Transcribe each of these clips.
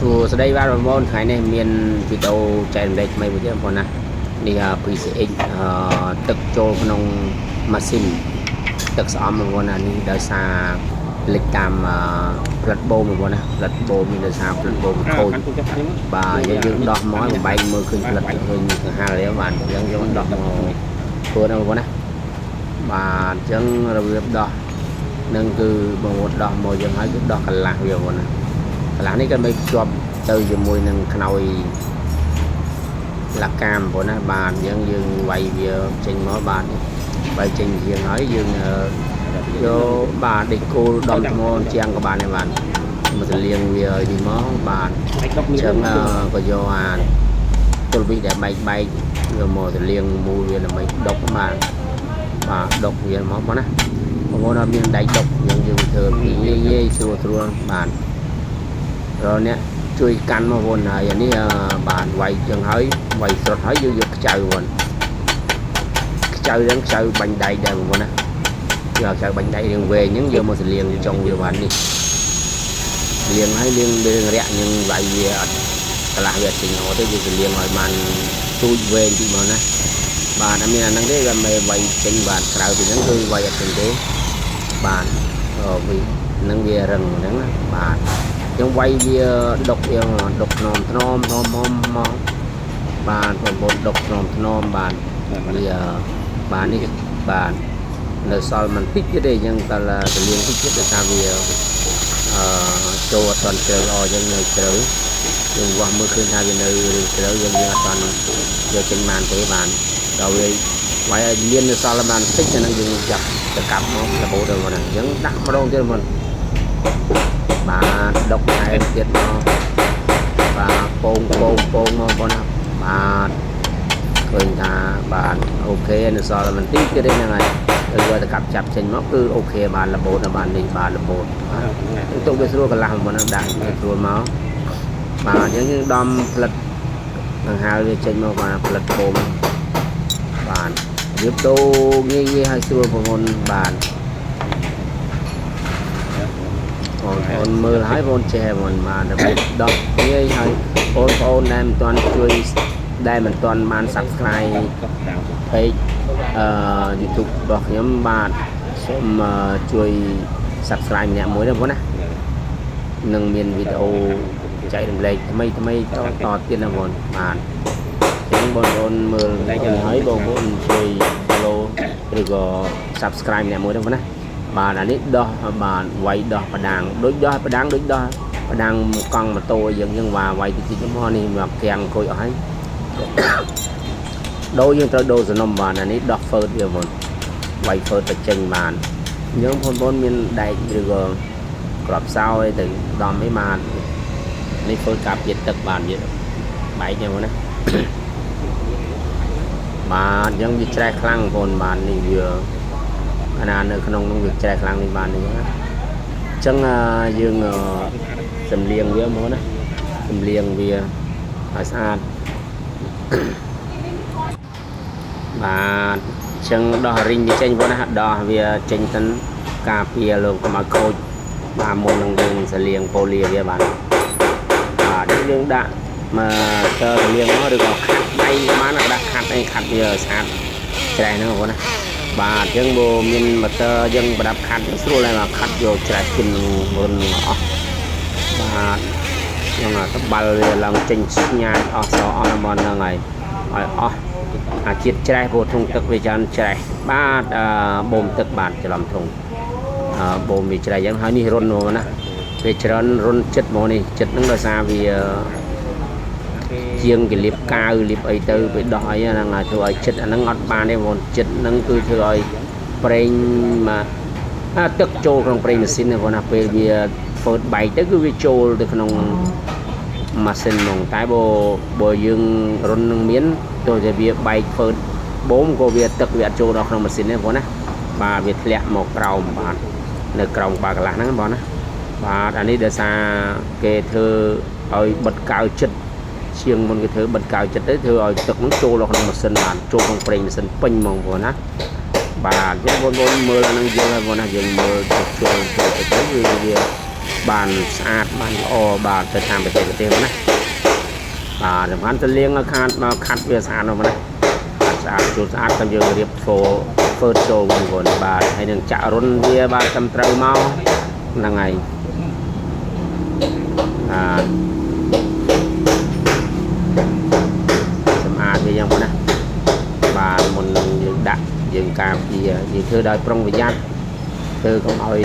Sùa sau đây ba rồi môn ngày này miền video chạy đây mấy bữa trước còn nè đi PCX tức cho nông machine tức xóm mà nè đi đợi xa lịch làm lật bô mà nè lật bô mình đợi xa lật bô khôi và những đọt mói mà bay mưa khơi lật hơn hai là bạn dân giống đọt vừa đâu nè và chân là việc đọt nâng cứ một đọt mồi dân hỏi đọt cả lạc nhiều nè là này cái mấy job từ giờ mùi nâng khơi là cam của nó bàn dân quay giờ trình mở bàn quay trình hiện hỏi dương vô bà đi cô đom môn trang của bạn này bạn mà liền về đi mó bàn chân có vô tôi bị để bay rồi một liền mùi là mấy độc mà độc về món á món nó miếng đầy độc dân dương thường bị dê xua bàn rồi nè chui canh mà vốn này này bạn quay chân hỏi quay sọt hỏi vô chơi vốn chơi đến chơi bánh đầy đằng vốn á giờ chơi bánh đầy đường về những giờ một liền trong nhiều bạn đi liền hay liền đường rẽ nhưng vậy về là việc tình họ tới việc liền hỏi bạn chui về thì mà nè bạn em là năng thế là mày quay trên bạn sau thì những người quay ở trên thế bạn vì năng về rừng đó bạn trong quay độc non bàn một độc non bàn vì bàn đi bàn nơi sau mình thích cái đây nhưng ta là liên thích nhất là sao vì cho toàn trời lo dân nơi trời nhưng qua mưa khơi hai bên nơi trời dân toàn giờ trên màn thế bàn rồi quay liên sau là bàn thích cho nên dùng chặt cặp nó là bộ đường mà vẫn đắt mà đâu chứ mình mà độc này thiệt nó và pôn nó con mà khơi ta bạn ok nó so là mình tiếp cái đây này rồi ta cặp chặt trên nó cứ ok bạn là bộ là bạn đi bạn là bộ tôi biết rồi cái làm mà nó đang rồi máu mà những đom lật hai đi trên nó và lật bộ bạn giúp tôi nghe hai xưa của con bạn còn mưa lái con chè mà đặc biệt đó như hay ôn em toàn chui đây mình toàn man subscribe page YouTube đọc nhóm bạn mà chui subscribe nhẹ mới đâu nè nâng miền video chạy đường lệch mấy to tiền là bọn bạn những bọn mưa thấy bọn chui follow rồi subscribe nhẹ mới đâu nè bà là nít đó bà quay đó bà đang đối đó bà đang con mà tôi dân và quay thì chúng hoa này mà kèn coi ấy đôi những tới đôi rồi nằm bà là nít đọc phơi điều một quay phơi tại trình màn những con miền đại rồi gặp sao ấy thì đòn mấy màn lấy phơi cặp dịch tật bàn vậy bảy nhau nữa mà những cái trái khăn còn bàn thì vừa anh ởក្នុងនឹងវាចែកខ្លាំងនេះបាននេះអញ្ចឹងយើងសំលៀងវាមកណាសំលៀងវាឲ្យស្អាតបាទអញ្ចឹងដោះរីងវាចេញប៉ុណ្ណាដោះវាចេញទៅការពារលោកកុំឲ្យខូចបាទមុននឹងយើងសំលៀងប៉ូលីវាបាទយើងដាក់មកតើសំលៀងមកឬក៏ខាត់ដៃបានដាក់ខាត់អីខាត់វាស្អាតច្រែហ្នឹងបងណាបាទអញ្ចឹងបើមានម៉ូទ័រយើងប្រដាប់ខាត់ស្រួលហើយមកខាត់យកច្រែកគិនមុនអស់បាទហ្នឹងទៅបាល់វាឡើងចេញស្ញាយអស់សអស់តាមហ្នឹងហើយឲ្យអស់អាជាតិច្រែកព្រោះធុងទឹកវាច្រើនច្រែកបាទបូមទឹកបាទច្រឡំធុងបូមវាច្រែកអញ្ចឹងហើយនេះរុនមកណាវាច្រើនរុនចិត្តមកនេះចិត្តហ្នឹងដោយសារវាជាងគេលាបកាវលាបអីទៅវាដោះអីហ្នឹងធ្វើឲ្យចិត្តអាហ្នឹងអត់បានទេបងចិត្តហ្នឹងគឺធ្វើឲ្យប្រេងមកទឹកចូលក្នុងប្រេងម៉ាស៊ីនហ្នឹងបងណាពេលវាធ្វើបែកទៅគឺវាចូលទៅក្នុងម៉ាស៊ីនហ្មងតែបើយើងរុននឹងមានទោះតែវាបែកធ្វើបូមក៏វាទឹកវាអត់ចូលដល់ក្នុងម៉ាស៊ីនទេបងណាបាទវាធ្លាក់មកក្រោមបាទនៅក្រោមបាកន្លះហ្នឹងបងណាបាទអានេះដោយសារគេធ្វើឲ្យបិទកាវចិត្តជាងមុនគេធ្វើបិទកាវចិត្តទៅធ្វើឲ្យទឹកនោះចូលក្នុងម៉ាស៊ីនបានចូលក្នុងប្រេងម៉ាស៊ីនពេញហ្មងបងណាបាទអញ្ចឹងបងមើលអានឹងយើងហើយបងណាយើងមើលចូលទៅវាប bàn sạch bàn o bà tới tham về tiền đó bà làm ăn tới liêng nó khát về sạch rồi mà này sạch chút sạch cầm dương điệp phố phớt trâu còn bà hay đừng chạ rôn bia bà cầm trâu mau là ngày bây giờ này bà mình đặt dừng cam gì thưa đời trong thời gian từ không hỏi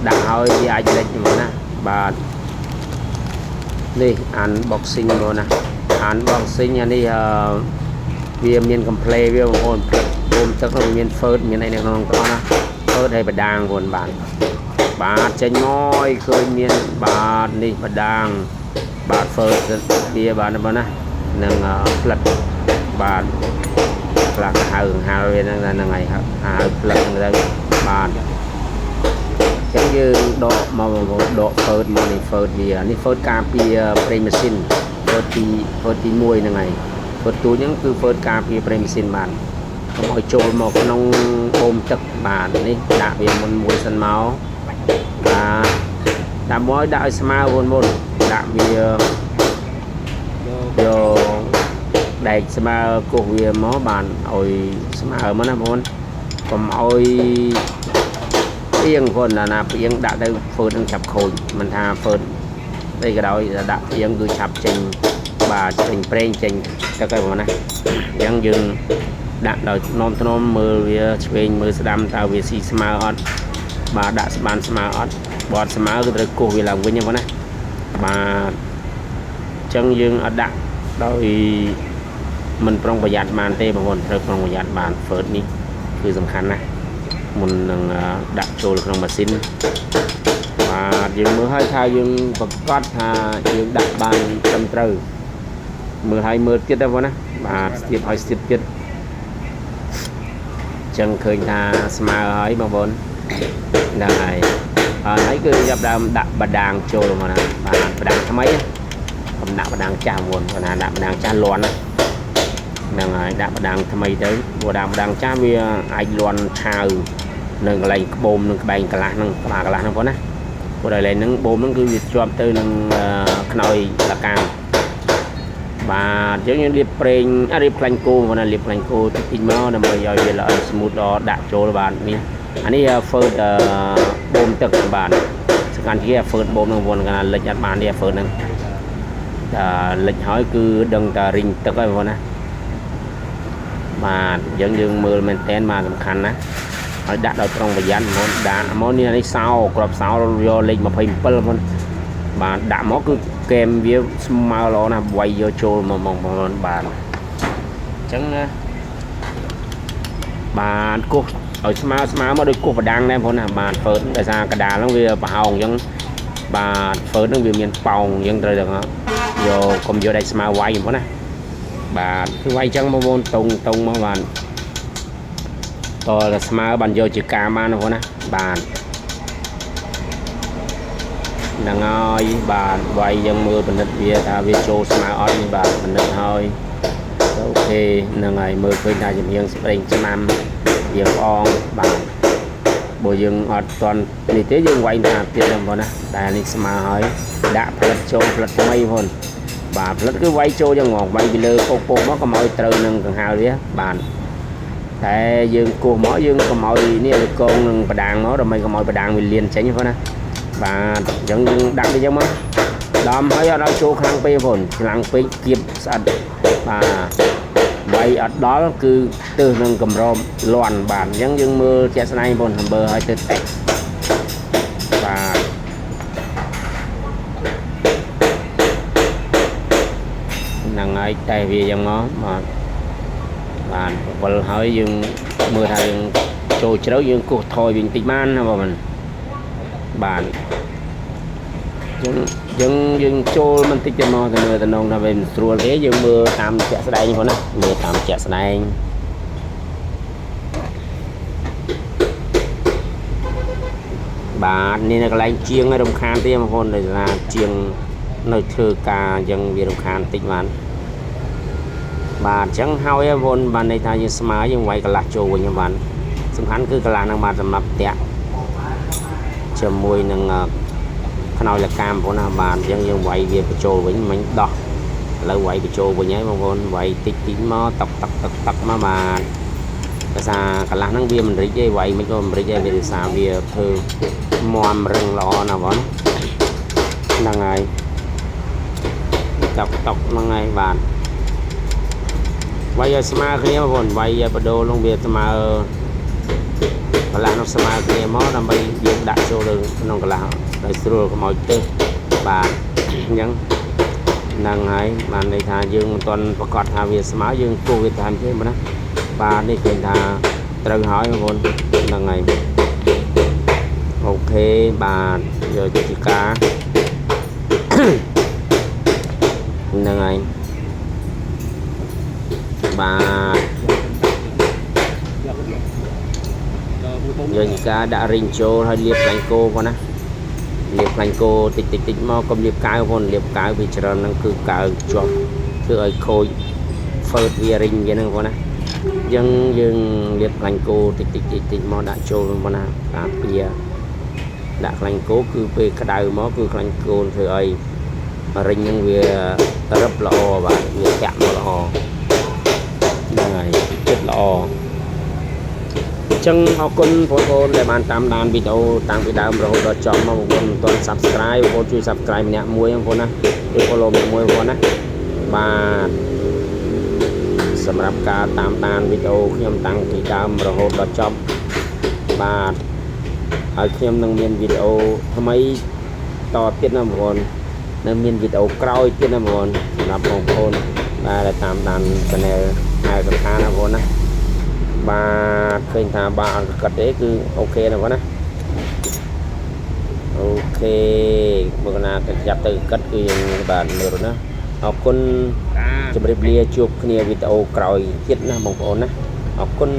đặt hỏi gì ai lên mà nè bà đi unboxing luôn nè unboxing anh đi vì miền cầm play với ôn ôm chắc là miền phớt miền này nó có nè phớt đây bà đang còn bà trên ngôi khơi miền bà đi bà đang bà phớt bia bà nó nè nâng lật bà là hào lên là ngày lật đây bà giống như độ phớt mà này phớt bia này phớt cà phê premium phớt tí muôi là ngày phớt túi những cứ phớt cà phê premium bàn mọi trộn một cái nông ôm chất bàn này đã bị một mùi sân máu và đã mỗi đại smile một đã bị do đại smile của việc máu bàn ôi smile mà nó muốn còn ôi yênคนlà yên đã tới phơi đang chập khôi mình tha phơi đây cái đó là đã yên cứ chập trình bà trình pren trình cho cái bọn này yên dừng đã đợi non mưa mưa đam tao về si smile on bà đã bàn smile on bọt smile cái cô vì làm với nhau bọn này bà chân dừng ở đặng đôi mình trongประหยัด màn tê mà còn trongประหยัด bàn phơi níคือสำคัญนะmình đặtចូលក្នុងម៉ាស៊ីនបាទយើងមើលឲ្យថាយើងប្រកាសថាយើងដាក់បានត្រឹមត្រូវមើលឲ្យមើលទៀតទៅបងណាបាទស្ទាបឲ្យស្ទាបទៀតចឹងឃើញថាស្មើហើយបងប្អូនហ្នឹងហើយហើយគឺចាប់ដើមដាក់បដាងចូលមកណាបាទបដាងថ្មីខ្ញុំដាក់បដាងចាស់មុនគាត់ថាដាក់បដាងចាស់លាន់ណាហ្នឹងហើយដាក់បដាងថ្មីទៅព្រោះដាក់បដាងចាស់វាអាចលាន់ឆាវនៅកន្លែងក្បូមនឹងក្បែងកន្លះហ្នឹងក្បាលកន្លះហ្នឹងបងណាព្រោះដល់កន្លែងហ្នឹងបូមហ្នឹងគឺវាជាប់ទៅនឹងខ្នើយលកាំបាទយើងលាបប្រេងលាបខ្លាញ់គោបងណាលាបខ្លាញ់គោតិចមកដើម្បីឲ្យវាល្អស្មូតដល់ដាក់ចូលបាទនេះអានេះហ្វឺតបូមទឹកបាទសកម្មជាហ្វឺតបូមហ្នឹងបងកណ្ដាលលិចអត់បានទេហ្វឺតហ្នឹងលិចហើយគឺដឹងតែរីងទឹកហើយបងណាបាទយើងមើលមែនតែនបាទសំខាន់ណាឲ្យដាក់ដល់ត្រង់ប្រយ័ត្នមកដាក់មកនេះនេះសោក្របសោយកលេខ27បងបាទដាក់មកគឺកែមវាស្មើល្អណាស់វាយយកចូលមកបងប្អូនបាទអញ្ចឹងណាបាទគោះឲ្យស្មើមកដូចគោះបដាំងដែរបងណាបាទហ្វឺតដោយសារកដាលហ្នឹងវាប្រហោងអញ្ចឹងបាទហ្វឺតហ្នឹងវាមានប៉ោងអញ្ចឹងត្រូវតែយកកុំយកដៃស្មើវាយបងណាបាទគឺវាយអញ្ចឹងបងប្អូនតុងមកបាទតើស្មើបានយកជាការបានបងណាបាទហ្នឹងហើយបាទវាយយើងមើលពិនិត្យវាថាវាចូលស្មើអត់នេះបាទពិនិត្យហើយអូខេហ្នឹងហើយមើលឃើញថាជំនាញស្ប្រេងឆ្នាំយើងអងបាទបើយើងអត់ទាន់នេះទេយើងវាយថាទៀតហ្នឹងបងណាតែនេះស្មើហើយដាក់ផលិតចូលផលិតថ្មីបងបាទផលិតគឺវាយចូលយ៉ាងងវាយពីលើពុកមកកុំឲ្យត្រូវនឹងកង្ហារវាបាទតែយើងគោះមកយើងកុំឲ្យនេះកងនឹងបដាងមកដើម្បីកុំឲ្យបដាងវាលៀនចេញបងណាបាទអញ្ចឹងយើងដាក់វាអញ្ចឹងមកដំហើយអត់ឲ្យចូលខ្លាំងពេកបងខ្លាំងពេកគៀបស្អិតបាទវាយអត់ដល់គឺទើសនឹងកម្រលាន់បាទអញ្ចឹងយើងមើលជាក់ស្ដែងបងបើឲ្យទៅតែបាទហ្នឹងហើយតែវាអញ្ចឹងមកបាទវល់ហើយយើងមើលថាយើងចូលជ្រៅយើងគោះថយវិញតិចបានណាបងបាទយើងចូលមិនតិចទៅមកទៅមើលតំណងថាវាស្រួលទេយើងមើលតាមជាក់ស្ដែងផងណាមើលតាមជាក់ស្ដែងបាទនេះនៅកន្លែងជាងឲ្យរំខានទេបងប្អូនដោយសារជាងនៅធ្វើការអញ្ចឹងវារំខានតិចបានបាទអញ្ចឹងហើយបងប្អូនបានន័យថាយើងស្មើយើងវាយកន្លះចូលវិញបាទសំខាន់គឺកន្លះហ្នឹងបាទសម្រាប់តាក់អញ្ចឹ ជាមួយនឹងខ្នើយលកាមបងប្អូនណាបាទអញ្ចឹងយើងវាយវាបញ្ចូលវិញមិញដោះឥឡូវវាយបញ្ចូលវិញហើយបងប្អូនវាយតិចមកតឹកមកបាទភាសាកន្លះហ្នឹងវាមិនរិចទេវាយមិនក៏មិនរិចទេវាភាសាវាធ្វើមាំរឹងល្អណាស់បងហ្នឹងហើយតុកហ្នឹងហើយបាទវាយឲ្យស្មើគ្នាបងប្អូនវាយឲ្យបដូរលងវាស្មើកន្លះនោះស្មើគ្នាមកដើម្បីយើងដាក់ចូលលើក្នុងកន្លះឲ្យស្រួលកុំឲ្យទើសបាទអញ្ចឹងហ្នឹងហើយបានន័យថាយើងមិនទាន់ប្រកាសថាវាស្មើយើងគោះវាតាមទេបងណាបាទនេះឃើញថាត្រូវហើយបងប្អូនហ្នឹងហើយអូខេបាទយកជាការហ្នឹងហើយបាទយើងការដាក់រីងចូលហើយលាបផ្លាញ់គោបងណាលាបផ្លាញ់គោតិចមកកុំលាបកៅបងលាបកៅវាច្រើនហ្នឹងគឺកៅជាប់ធ្វើឲ្យខូចហ្វឺតវារីងវាហ្នឹងបងណាយើងលាបផ្លាញ់គោតិចមកដាក់ចូលបងណាការពារដាក់ផ្លាញ់គោគឺពេលក្តៅមកគឺផ្លាញ់គោធ្វើឲ្យរីងហ្នឹងវារឹបល្អបាទវាចាក់មកល្អហ្នឹងហើយចិត្តល្អចឹងអរគុណបងប្អូនដែលបានតាមដានវីដេអូតាំងពីដើមរហូតដល់ចប់មកបងប្អូនមិនទាន់ Subscribe បងប្អូនជួយ Subscribe ម្នាក់មួយបងប្អូនណាជួយ Follow ម្នាក់មួយបងប្អូនណាបាទសម្រាប់ការតាមដានវីដេអូខ្ញុំតាំងពីដើមរហូតដល់ចប់បាទហើយខ្ញុំនឹងមានវីដេអូថ្មីតទៀតណាបងប្អូននៅមានវីដេអូក្រោយទៀតណាបងប្អូនសម្រាប់បងប្អូនដែលតាមដាន Channel ហៅសំខាន់ណាបងប្អូនណាបាទឃើញថាបាទអត់កាត់ទេគឺអូខេណាបងណាអូខេបើកណាចាប់ទៅកាត់គឺយើងបាទមើលណាអរគុណជម្រាបលាជួបគ្នាវីដេអូក្រោយទៀតណាបងប្អូនណាអរគុណ